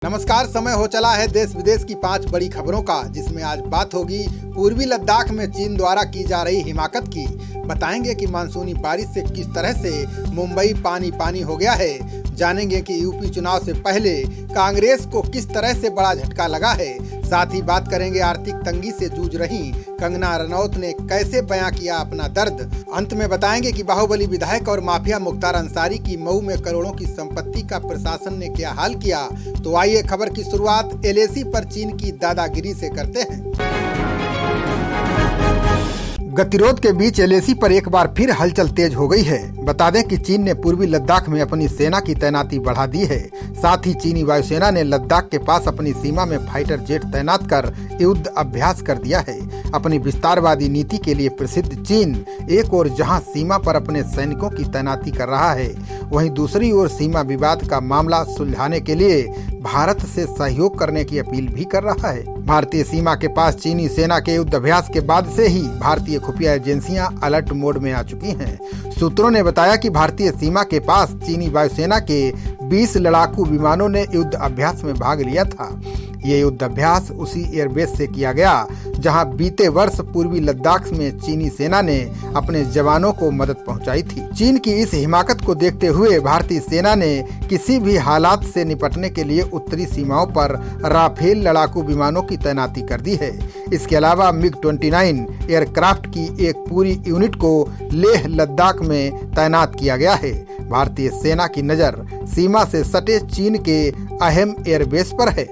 नमस्कार। समय हो चला है देश विदेश की 5 बड़ी खबरों का, जिसमें आज बात होगी पूर्वी लद्दाख में चीन द्वारा की जा रही हिमाकत की। बताएंगे कि मानसूनी बारिश से किस तरह से मुंबई पानी पानी हो गया है। जानेंगे कि यूपी चुनाव से पहले कांग्रेस को किस तरह से बड़ा झटका लगा है। साथ ही बात करेंगे आर्थिक तंगी से जूझ रही कंगना रनौत ने कैसे बयां किया अपना दर्द। अंत में बताएंगे कि बाहुबली विधायक और माफिया मुख्तार अंसारी की मऊ में करोड़ों की संपत्ति का प्रशासन ने क्या हाल किया। तो आइए खबर की शुरुआत एलएसी पर चीन की दादागिरी से करते हैं। गतिरोध के बीच एलएसी पर एक बार फिर हलचल तेज हो गई है। बता दें कि चीन ने पूर्वी लद्दाख में अपनी सेना की तैनाती बढ़ा दी है। साथ ही चीनी वायुसेना ने लद्दाख के पास अपनी सीमा में फाइटर जेट तैनात कर युद्ध अभ्यास कर दिया है। अपनी विस्तारवादी नीति के लिए प्रसिद्ध चीन एक ओर जहां सीमा पर अपने सैनिकों की तैनाती कर रहा है, वहीं दूसरी ओर सीमा विवाद का मामला सुलझाने के लिए भारत से सहयोग करने की अपील भी कर रहा है। भारतीय सीमा के पास चीनी सेना के युद्ध अभ्यास के बाद से ही भारतीय खुफिया एजेंसियां अलर्ट मोड में आ चुकी हैं। सूत्रों ने बताया कि भारतीय सीमा के पास चीनी वायुसेना के 20 लड़ाकू विमानों ने युद्ध अभ्यास में भाग लिया था। ये युद्ध अभ्यास उसी एयरबेस से किया गया जहां बीते वर्ष पूर्वी लद्दाख में चीनी सेना ने अपने जवानों को मदद पहुंचाई थी। चीन की इस हिमाकत को देखते हुए भारतीय सेना ने किसी भी हालात से निपटने के लिए उत्तरी सीमाओं पर राफेल लड़ाकू विमानों की तैनाती कर दी है। इसके अलावा मिग-29 एयरक्राफ्ट की एक पूरी यूनिट को लेह लद्दाख में तैनात किया गया है। भारतीय सेना की नजर सीमा से सटे चीन के अहम एयरबेस पर है।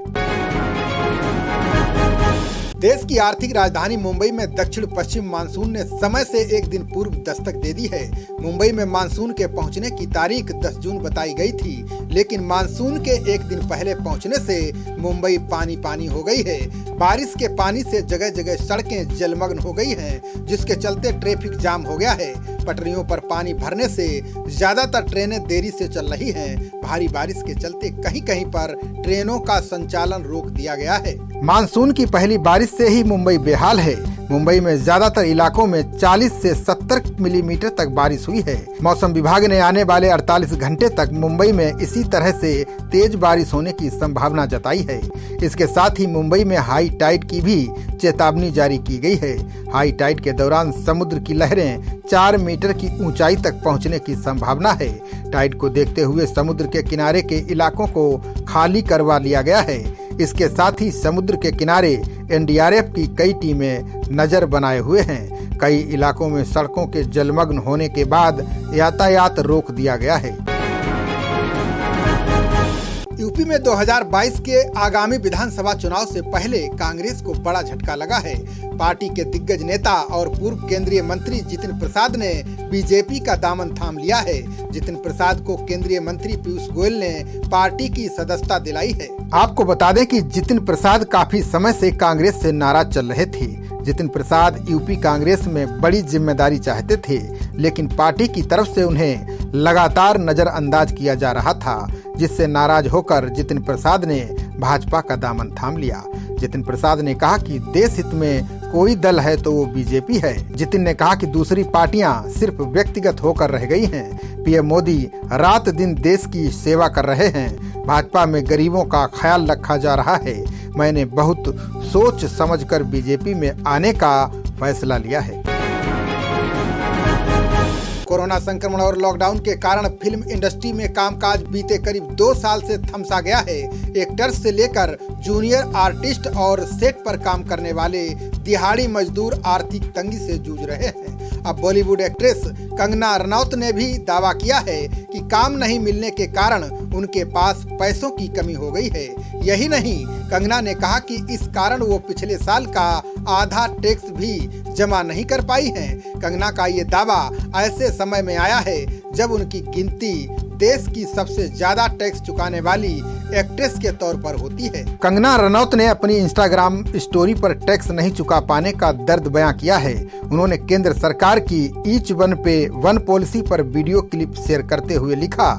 देश की आर्थिक राजधानी मुंबई में दक्षिण पश्चिम मानसून ने समय से एक दिन पूर्व दस्तक दे दी है। मुंबई में मानसून के पहुंचने की तारीख 10 जून बताई गई थी, लेकिन मानसून के एक दिन पहले पहुंचने से मुंबई पानी पानी हो गई है। बारिश के पानी से जगह जगह सड़कें जलमग्न हो गई हैं, जिसके चलते ट्रैफिक जाम हो गया है। पटरियों पर पानी भरने से ज्यादातर ट्रेनें देरी से चल रही हैं। भारी बारिश के चलते कहीं कहीं पर ट्रेनों का संचालन रोक दिया गया है। मानसून की पहली बारिश से ही मुंबई बेहाल है। मुंबई में ज्यादातर इलाकों में 40 से 70 मिलीमीटर तक बारिश हुई है। मौसम विभाग ने आने वाले 48 घंटे तक मुंबई में इसी तरह से तेज बारिश होने की संभावना जताई है। इसके साथ ही मुंबई में हाई टाइड की भी चेतावनी जारी की गई है। हाई टाइड के दौरान समुद्र की लहरें 4 मीटर की ऊंचाई तक पहुंचने की संभावना है। टाइड को देखते हुए समुद्र के किनारे के इलाकों को खाली करवा लिया गया है। इसके साथ ही समुद्र के किनारे एनडीआरएफ की कई टीमें नजर बनाए हुए हैं। कई इलाकों में सड़कों के जलमग्न होने के बाद यातायात रोक दिया गया है। यूपी में 2022 के आगामी विधानसभा चुनाव से पहले कांग्रेस को बड़ा झटका लगा है। पार्टी के दिग्गज नेता और पूर्व केंद्रीय मंत्री जितिन प्रसाद ने बीजेपी का दामन थाम लिया है। जितिन प्रसाद को केंद्रीय मंत्री पीयूष गोयल ने पार्टी की सदस्यता दिलाई है। आपको बता दें कि जितिन प्रसाद काफी समय से कांग्रेस से नाराज चल रहे थे। जितिन प्रसाद यूपी कांग्रेस में बड़ी जिम्मेदारी चाहते थे, लेकिन पार्टी की तरफ से उन्हें लगातार नजरअंदाज किया जा रहा था, जिससे नाराज होकर जितिन प्रसाद ने भाजपा का दामन थाम लिया। जितिन प्रसाद ने कहा कि देश हित में कोई दल है तो वो बीजेपी है। जितिन ने कहा कि दूसरी पार्टियां सिर्फ व्यक्तिगत होकर रह गई हैं। पीएम मोदी रात दिन देश की सेवा कर रहे हैं। भाजपा में गरीबों का ख्याल रखा जा रहा है। मैंने बहुत सोच समझकर बीजेपी में आने का फैसला लिया है। कोरोना संक्रमण और लॉकडाउन के कारण फिल्म इंडस्ट्री में कामकाज बीते करीब 2 साल से थमसा गया है। एक्टर्स से लेकर जूनियर आर्टिस्ट और सेट पर काम करने वाले दिहाड़ी मजदूर आर्थिक तंगी से जूझ रहे हैं। अब बॉलीवुड एक्ट्रेस कंगना रनौत ने भी दावा किया है कि काम नहीं मिलने के कारण उनके पास पैसों की कमी हो गई है। यही नहीं, कंगना ने कहा कि इस कारण वो पिछले साल का आधा टैक्स भी जमा नहीं कर पाई हैं। कंगना का ये दावा ऐसे समय में आया है जब उनकी गिनती देश की सबसे ज्यादा टैक्स चुकाने वाली एक्ट्रेस के तौर पर होती है। कंगना रनौत ने अपनी इंस्टाग्राम स्टोरी पर टैक्स नहीं चुका पाने का दर्द बयां किया है। उन्होंने केंद्र सरकार की ईच वन पे वन पॉलिसी पर वीडियो क्लिप शेयर करते हुए लिखा,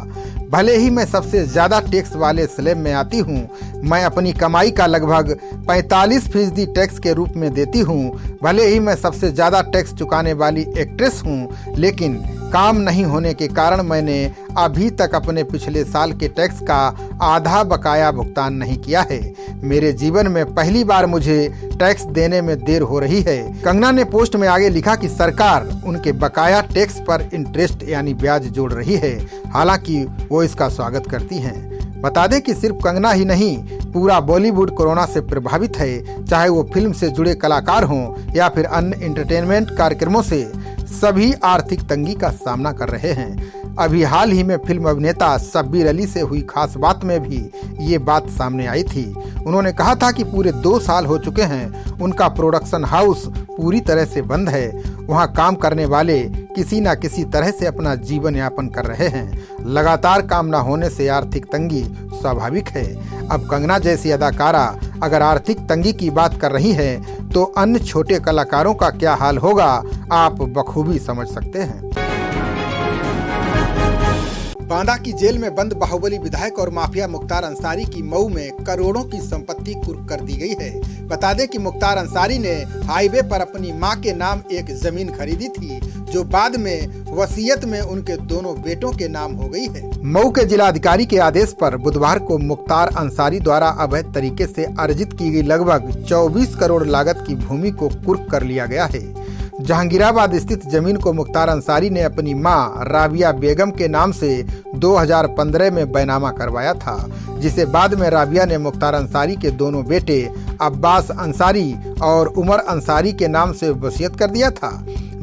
भले ही मैं सबसे ज्यादा टैक्स वाले स्लैब में आती हूँ, मैं अपनी कमाई का लगभग 45% टैक्स के रूप में देती हूँ। भले ही मैं सबसे ज्यादा टैक्स चुकाने वाली एक्ट्रेस हूँ, लेकिन काम नहीं होने के कारण मैंने अभी तक अपने पिछले साल के टैक्स का आधा बकाया भुगतान नहीं किया है। मेरे जीवन में पहली बार मुझे टैक्स देने में देर हो रही है। कंगना ने पोस्ट में आगे लिखा कि सरकार उनके बकाया टैक्स पर इंटरेस्ट यानी ब्याज जोड़ रही है। हालांकि वो इसका स्वागत करती हैं। बता दें कि सिर्फ कंगना ही नहीं, पूरा बॉलीवुड कोरोना से प्रभावित है। चाहे वो फिल्म से जुड़े कलाकार हों या फिर अन्य एंटरटेनमेंट कार्यक्रमों से, सभी आर्थिक तंगी का सामना कर रहे हैं। अभी हाल ही में फिल्म अभिनेता शब्बीर अली से हुई खास बात में भी ये बात सामने आई थी। उन्होंने कहा था कि पूरे 2 साल हो चुके हैं, उनका प्रोडक्शन हाउस पूरी तरह से बंद है। वहाँ काम करने वाले किसी न किसी तरह से अपना जीवन यापन कर रहे हैं। लगातार काम न होने से आर्थिक तंगी स्वाभाविक है। अब कंगना जैसी अदाकारा अगर आर्थिक तंगी की बात कर रही है तो अन्य छोटे कलाकारों का क्या हाल होगा, आप बखूबी समझ सकते हैं। बांदा की जेल में बंद बाहुबली विधायक और माफिया मुख्तार अंसारी की मऊ में करोड़ों की संपत्ति कुर्क कर दी गई है। बता दें कि मुख्तार अंसारी ने हाईवे पर अपनी मां के नाम एक जमीन खरीदी थी, जो बाद में वसीयत में उनके दोनों बेटों के नाम हो गई है। मऊ के जिलाधिकारी के आदेश पर बुधवार को मुख्तार अंसारी द्वारा अवैध तरीके से अर्जित की गई लगभग 24 करोड़ लागत की भूमि को कुर्क कर लिया गया है। जहांगीराबाद स्थित जमीन को मुख्तार अंसारी ने अपनी मां राबिया बेगम के नाम से 2015 में बैनामा करवाया था, जिसे बाद में राबिया ने मुख्तार अंसारी के दोनों बेटे अब्बास अंसारी और उमर अंसारी के नाम से वसीयत कर दिया था।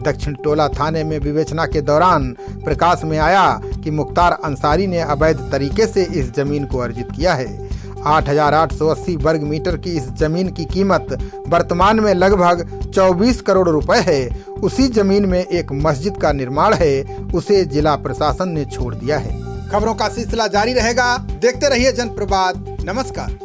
दक्षिण टोला थाने में विवेचना के दौरान प्रकाश में आया कि मुख्तार अंसारी ने अवैध तरीके से इस जमीन को अर्जित किया है। 8,880 वर्ग मीटर की इस जमीन की कीमत वर्तमान में लगभग 24 करोड़ रुपए है। उसी जमीन में एक मस्जिद का निर्माण है, उसे जिला प्रशासन ने छोड़ दिया है। खबरों का सिलसिला जारी रहेगा, देखते रहिए जनप्रवाद। नमस्कार।